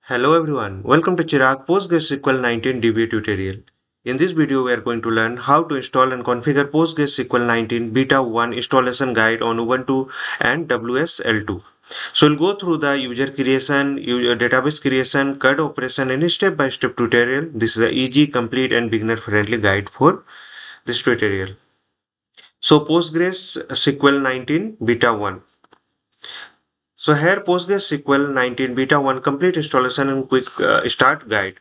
Hello everyone, welcome to Chirag PostgreSQL 19 DB tutorial. In this video, we are going to learn how to install and configure PostgreSQL 19 Beta 1 installation guide on Ubuntu and WSL2. So we'll go through the user creation, database creation, CRUD operation and step-by-step tutorial. This is a easy, complete and beginner-friendly guide for this tutorial. So PostgreSQL 19 Beta 1. So here PostgreSQL 19 Beta 1 complete installation and quick start guide.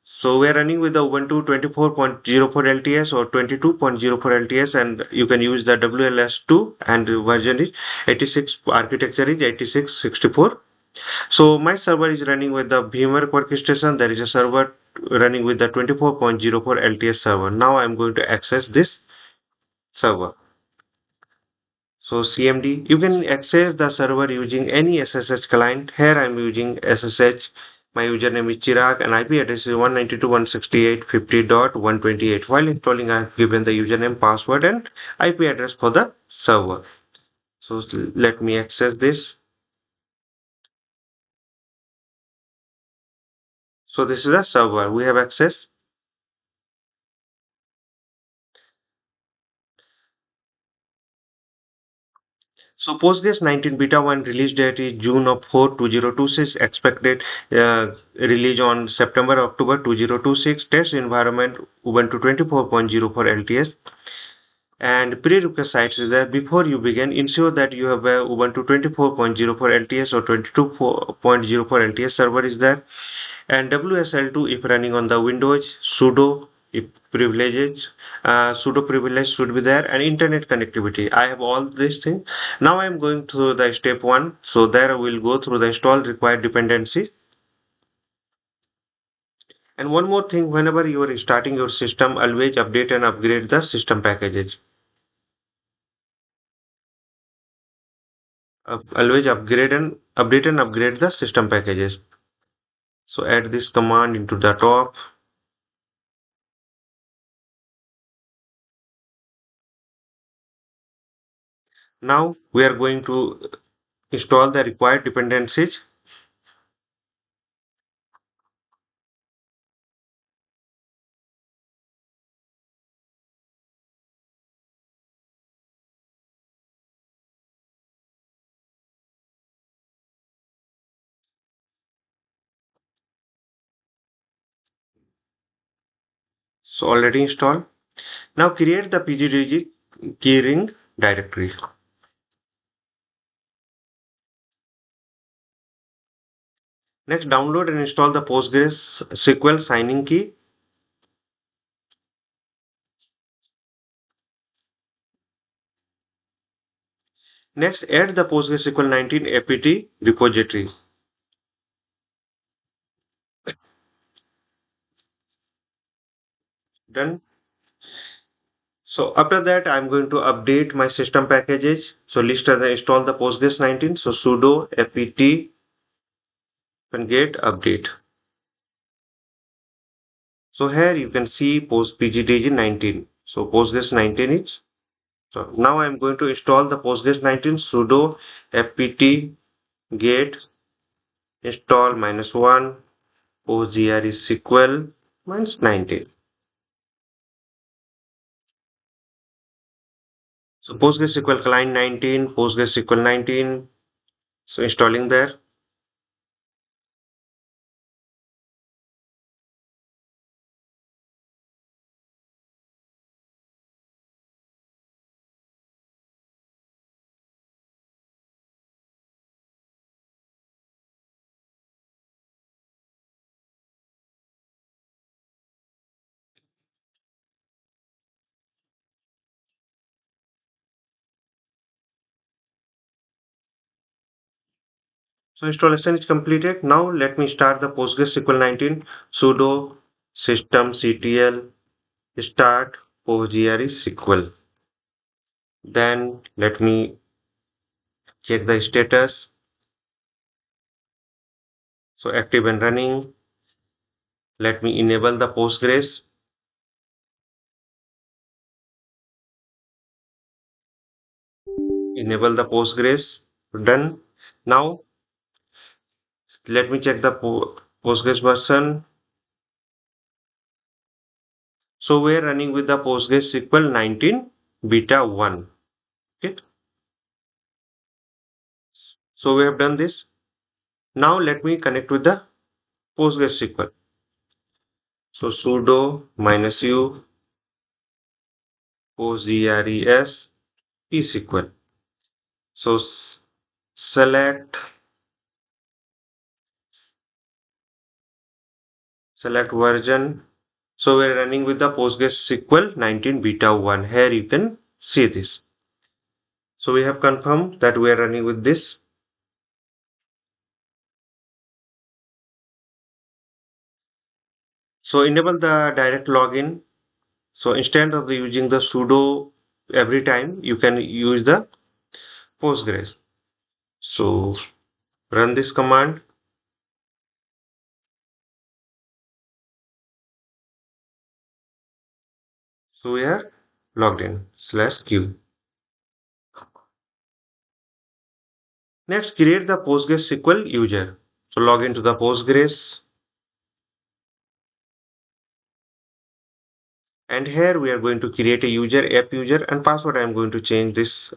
So we are running with the Ubuntu 24.04 LTS or 22.04 LTS, and you can use the WLS2, and the version is 86, architecture is 8664. So my server is running with the VMware workstation. There is a server running with the 24.04 LTS server. Now I am going to access this server. So CMD, you can access the server using any SSH client. Here I am using SSH. My username is Chirag and IP address is 192.168.50.128. While installing, I have given the username, password and IP address for the server. So let me access this. So this is the server we have access. So Postgres 19 Beta 1 release date is June of 4 2026, expected release on September October 2026. Test environment Ubuntu 24.04 LTS. And prerequisites is that before you begin, ensure that you have a Ubuntu 24.04 LTS or 22.04 LTS server is there, and WSL2 if running on the Windows, sudo if privileges, sudo privilege should be there, and internet connectivity. I have all these things. Now I am going through the step one. So there I will go through the install required dependency. And one more thing, whenever you are starting your system, always update and upgrade the system packages. Always update and upgrade the system packages. So add this command into the top. Now we are going to install the required dependencies. So already installed. Now create the pgdg keyring directory. Next, download and install the PostgreSQL signing key. Next, add the PostgreSQL 19 apt repository. Done. So after that, I'm going to update my system packages. So list and install the Postgres 19. So sudo apt and get update. So here you can see post pgdg 19. So Postgres 19 is. So now I'm going to install the Postgres 19 sudo apt get install -1 PostgreSQL -19. So PostgreSQL client 19, PostgreSQL 19. So installing there. So installation is completed. Now let me start the PostgreSQL 19 sudo systemctl start PostgreSQL. Then let me check the status. So active and running. Let me enable the Postgres. Enable the Postgres. Done. Now Let me check the Postgres version. So we're running with the PostgreSQL 19 beta 1. Okay. So we have done this. Now let me connect with the PostgreSQL. So sudo -u postgres psql. So select version. So we're running with the PostgreSQL 19 beta 1. Here you can see this. So we have confirmed that we are running with this. So enable the direct login. So instead of using the sudo every time, you can use the Postgres. So run this command. So we are logged in /q. Next, create the PostgreSQL user. So log into the Postgres. And here we are going to create a user, app user, and password. I am going to change this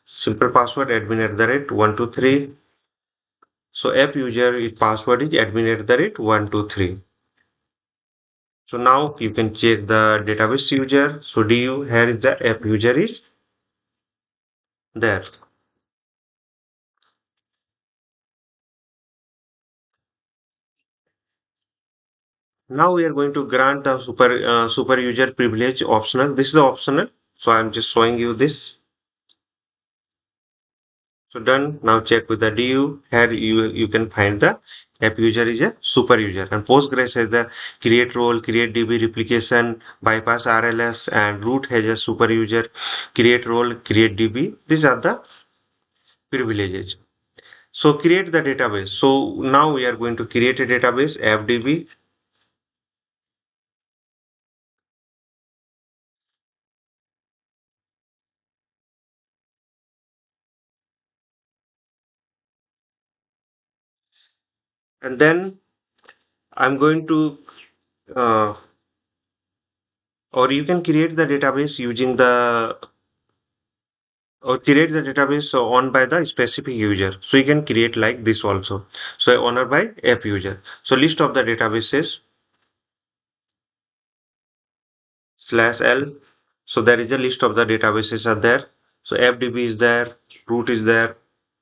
simple password admin@123. So app user password is admin@123. So now you can check the database user. So du here is the app user is there. Now we are going to grant the super user privilege optional. This is the optional. So I'm just showing you this. So done. Now check with the du. Here you can find the app user is a super user, and Postgres has the create role, create DB replication, bypass RLS, and root has a super user, create role, create DB. These are the privileges. So create the database. So now we are going to create a database FDB. And then I'm going to uh, or you can create the database using the or create the database owned by the specific user. So you can create like this also. So owned by app user. So list of the databases /l. So there is a list of the databases are there. So FDB is there, root is there,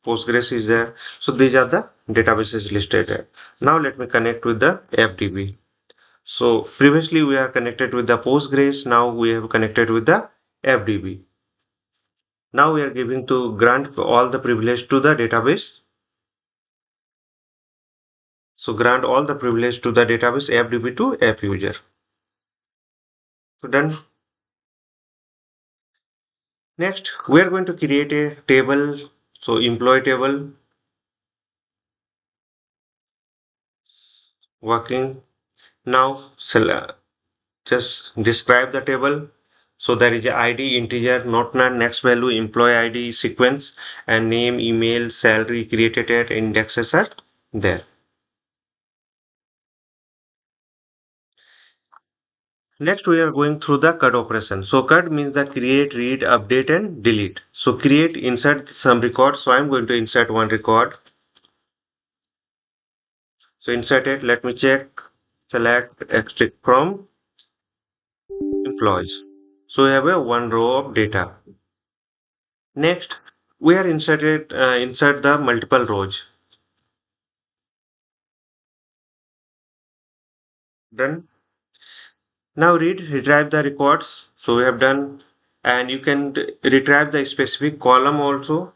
Postgres is there. So these are the databases listed there. Now let me connect with the FDB. So previously we are connected with the Postgres. Now we have connected with the FDB. Now we are giving to grant all the privilege to the database. So grant all the privilege to the database FDB to app user. So done. Next, we are going to create a table. So employee table working. Now just describe the table. So there is a ID integer, not next value, employee ID sequence, and name, email, salary created at indexes are there. Next, we are going through the CRUD operation. So CRUD means the create, read, update, and delete. So create, insert some record. So I'm going to insert one record. So insert it. Let me check. Select extract from employees. So we have a one row of data. Next, we are insert the multiple rows. Done. Now retrieve the records. So we have done, and you can retrieve the specific column also.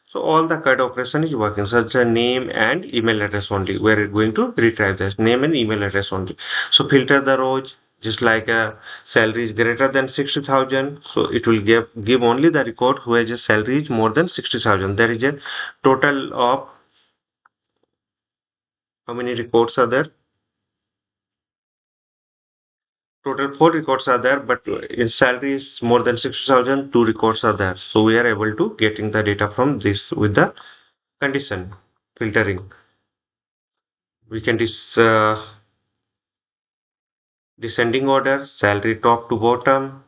So all the CRUD operation is working, such a name and email address only. We're going to retrieve this name and email address only. So filter the rows, just like a salary is greater than 60,000. So it will give only the record who has a salary is more than 60,000. There is a total of how many records are there? Total four records are there, but his salary is more than 60,000. Two records are there. So we are able to getting the data from this with the condition. filtering. We can descending order, salary top to bottom,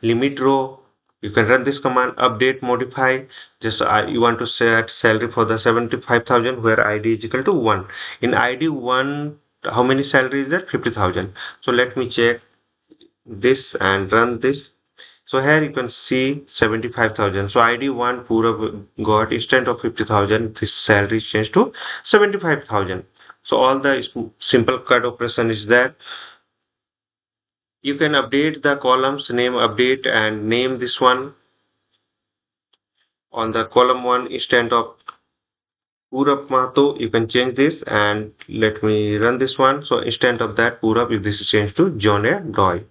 limit row. You can run this command, update, modify. Just you want to set salary for the 75,000 where ID is equal to 1. In ID 1, how many salary is that? 50,000. So let me check this and run this. So here you can see 75,000. So ID 1 Pura got instead of 50,000, this salary is changed to 75,000. So all the simple CRUD operation is there. You can update the columns name, update and name this one on the column 1 instead of Purab Mahto. You can change this and let me run this one. So instead of that Purab, if this is changed to John A. Doy.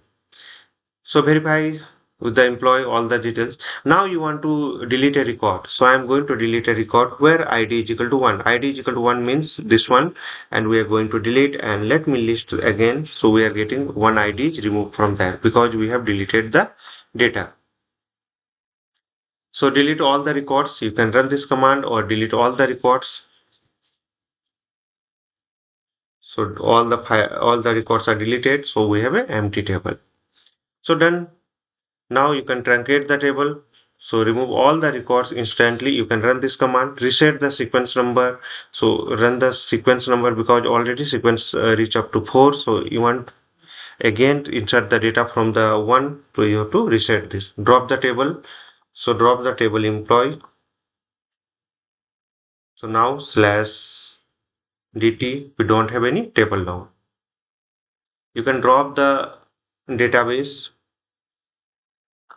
So verify with the employee all the details. Now you want to delete a record. So I am going to delete a record where ID is equal to 1. ID is equal to 1 means this one, and we are going to delete, and let me list again. So we are getting one ID is removed from there because we have deleted the data. So delete all the records. You can run this command or delete all the records. So all the records are deleted. So we have an empty table. So done. Now you can truncate the table. So remove all the records instantly. You can run this command, reset the sequence number. So run the sequence number because already sequence reach up to 4. So you want again to insert the data from the 1 to you have to reset this. Drop the table. So drop the table employee. So now slash dt, we don't have any table now. You can drop the database.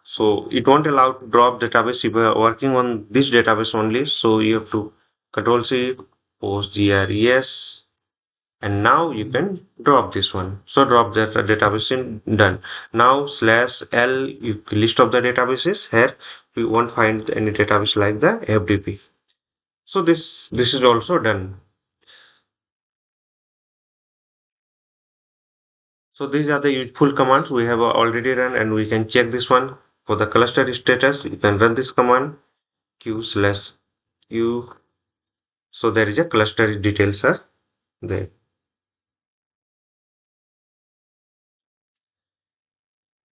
So it won't allow to drop database if you are working on this database only. So you have to Control C, PostgreSQL, and now you can drop this one. So drop that database in, done. Now slash L, you list of the databases. Here we won't find any database like the FDP. So this is also done. So these are the useful commands we have already run, and we can check this one for the cluster status. You can run this command q/u. So there is a cluster details are there.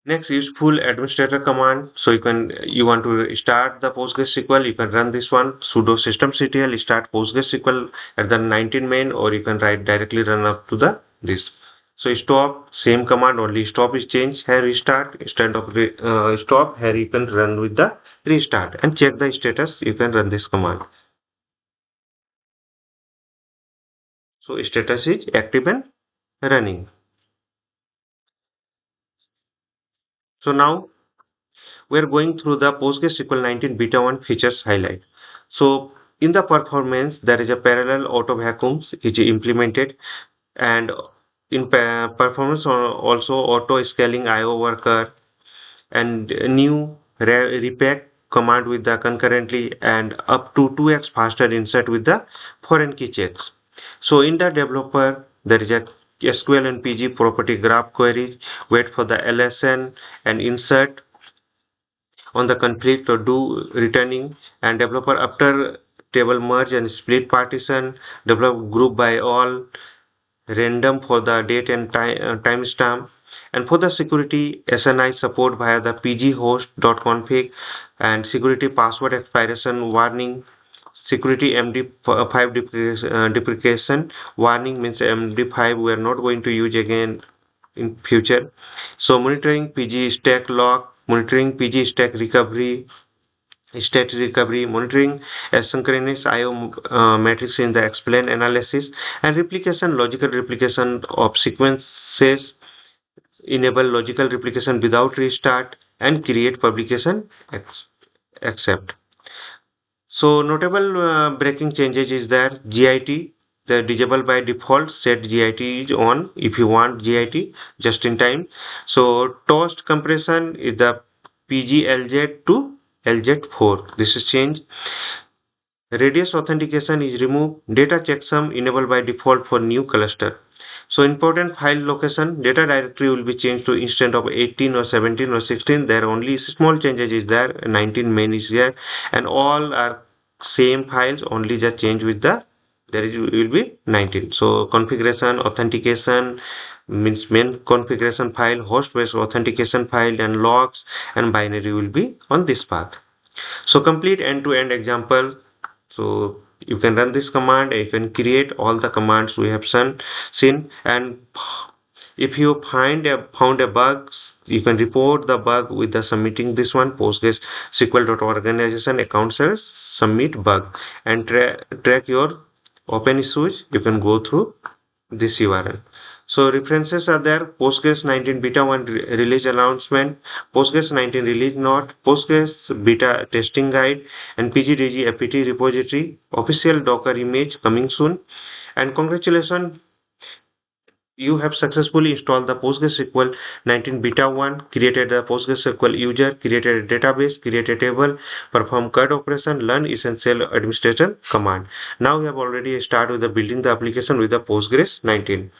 Next, useful administrator command. So you want to start the PostgreSQL, you can run this one sudo systemctl start PostgreSQL at the 19 main, or you can write directly run up to the this. So stop, same command, only stop is changed. Here restart instead of stop. Here you can run with the restart and check the status. You can run this command. So status is active and running. So now we are going through the PostgreSQL 19 beta 1 features highlight. So in the performance, there is a parallel auto vacuums which is implemented, and in performance also auto scaling IO worker and new repack command with the concurrently and up to 2x faster insert with the foreign key checks. So in the developer, there is a SQL and PG property graph queries, wait for the LSN and insert on the conflict or do returning, and developer after table merge and split partition, develop group by all, random for the date and timestamp, and for the security SNI support via the pghost.config and security password expiration warning, security MD5 deprecation warning means MD5 we are not going to use again in future. So monitoring PG stack lock, monitoring PG stack recovery, state recovery, monitoring asynchronous IO matrix in the explain analysis, and replication, logical replication of sequences, enable logical replication without restart, and create publication accept. So notable breaking changes is that GIT, the disable by default, set GIT is on if you want GIT just in time. So toast compression is the PGLZ to LZ4. This is changed. Radius authentication is removed. Data checksum enabled by default for new cluster. So important file location, data directory will be changed to instead of 18 or 17 or 16. There only small changes is there. 19 main is here, and all are same files, only just change with the there is will be 19. So configuration authentication means main configuration file, host based authentication file, and logs and binary will be on this path. So complete end-to-end example. So you can run this command, you can create all the commands we have seen, and if you found a bug, you can report the bug with the submitting this one, PostgreSQL.organization account says submit bug, and track your open issues. You can go through this URL. So references are there: Postgres 19 beta 1 release announcement, Postgres 19 release note, Postgres beta testing guide, and pgdg apt repository, official Docker image coming soon. And congratulations, you have successfully installed the PostgreSQL 19 beta 1, created the PostgreSQL user, created a database, created a table, perform CRUD operation, learn essential administration command. Now you have already started with the building the application with the Postgres 19.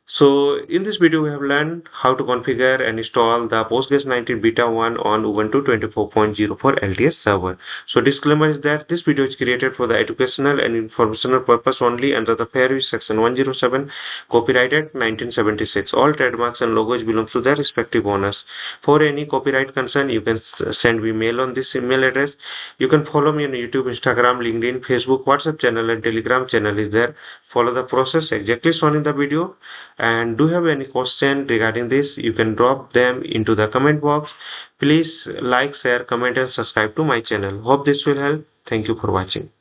So in this video, we have learned how to configure and install the Postgres 19 beta 1 on Ubuntu 24.04 LTS server. So disclaimer is that this video is created for the educational and informational purpose only under the Fair Use Section 107, copyrighted 1976. All trademarks and logos belong to their respective owners. For any copyright concern, you can send me mail on this email address. You can follow me on YouTube, Instagram, LinkedIn, Facebook, WhatsApp channel, and Telegram channel is there. Follow the process exactly shown in the video. And do you have any question regarding this? You can drop them into the comment box. Please like, share, comment, and subscribe to my channel. Hope this will help. Thank you for watching.